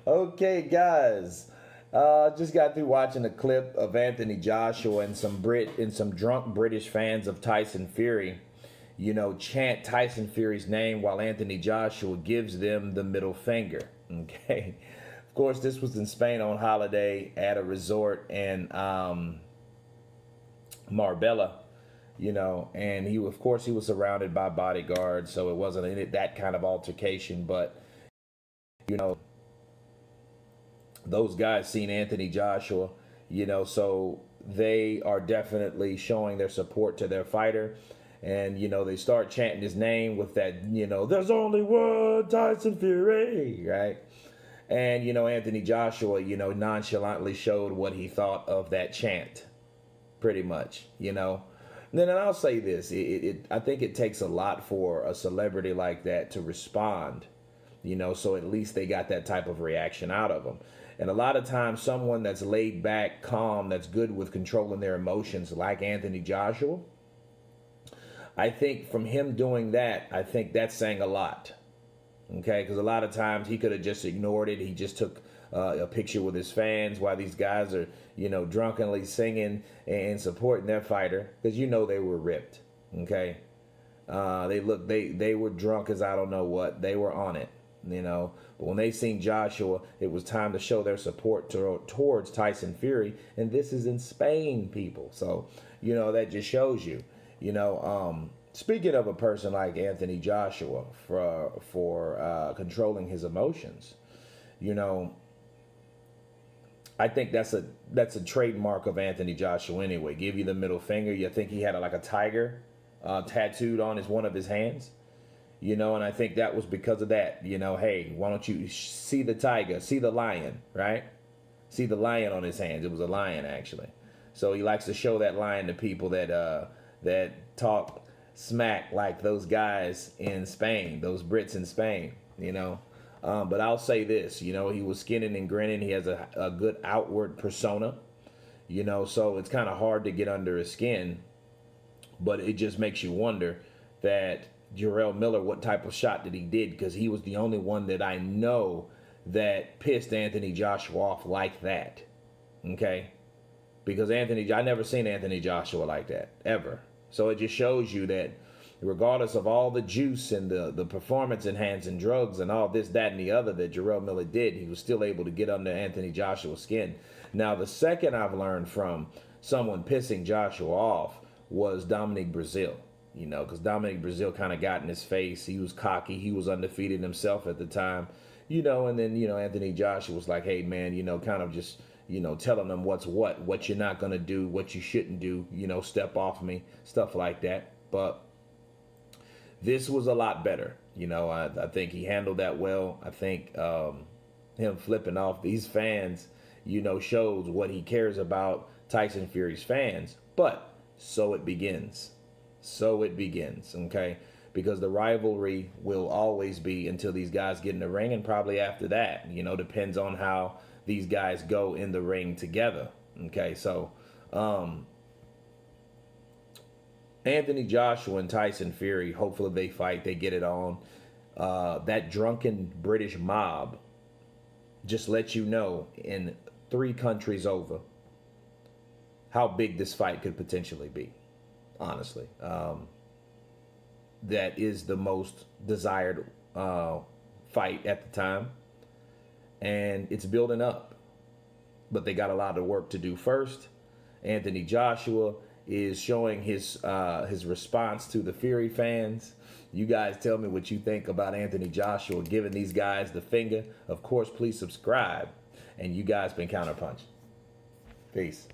Okay, guys. Just got through watching a clip of Anthony Joshua and some drunk British fans of Tyson Fury, chant Tyson Fury's name while Anthony Joshua gives them the middle finger. Okay. Of course, this was in Spain on holiday at a resort in Marbella, and of course, he was surrounded by bodyguards, so it wasn't that kind of altercation, but, you know, those guys seen Anthony Joshua, so they are definitely showing their support to their fighter. And, they start chanting his name with that, there's only one Tyson Fury, right? And, Anthony Joshua, nonchalantly showed what he thought of that chant, pretty much, And then I'll say this, I think it takes a lot for a celebrity like that to respond, so at least they got that type of reaction out of them. And a lot of times someone that's laid back, calm, that's good with controlling their emotions like Anthony Joshua, I think from him doing that, I think that's saying a lot. Okay, because a lot of times he could have just ignored it. He just took a picture with his fans while these guys are, drunkenly singing and supporting their fighter, because they were ripped. Okay, they were drunk as I don't know what. They were on it. But when they seen Joshua, it was time to show their support towards Tyson Fury, and this is in Spain, people. So, that just shows you, speaking of a person like Anthony Joshua for controlling his emotions, I think that's a trademark of Anthony Joshua anyway. Give you the middle finger. You think he had like a tiger tattooed on one of his hands. And I think that was because of that. Hey, why don't you see the tiger, see the lion, right? See the lion on his hands. It was a lion, actually. So he likes to show that lion to people that talk smack like those guys in Spain, those Brits in Spain, But I'll say this, he was skinning and grinning. He has a good outward persona, so it's kind of hard to get under his skin. But it just makes you wonder that Jarrell Miller, what type of shot did he did? Because he was the only one that I know that pissed Anthony Joshua off like that. Okay? Because I never seen Anthony Joshua like that, ever. So it just shows you that regardless of all the juice and the performance enhancing drugs and all this, that, and the other that Jarrell Miller did, he was still able to get under Anthony Joshua's skin. Now, the second I've learned from someone pissing Joshua off was Dominic Brazil. Because Dominic Brazil kind of got in his face. He was cocky. He was undefeated himself at the time, and then, Anthony Joshua was like, hey, man, kind of just, telling them what you're not going to do, what you shouldn't do, step off me, stuff like that. But this was a lot better. I think he handled that well. I think him flipping off these fans, shows what he cares about Tyson Fury's fans. But so it begins. Okay? Because the rivalry will always be until these guys get in the ring, and probably after that, depends on how these guys go in the ring together. Okay, so Anthony Joshua and Tyson Fury, hopefully they fight, they get it on. That drunken British mob just let you know in 3 countries over how big this fight could potentially be. Honestly, that is the most desired fight at the time, and it's building up, but they got a lot of work to do first. Anthony Joshua is showing his response to the Fury fans. You guys tell me what you think about Anthony Joshua giving these guys the finger. Of course, please subscribe, and you guys been Counterpunch. Peace.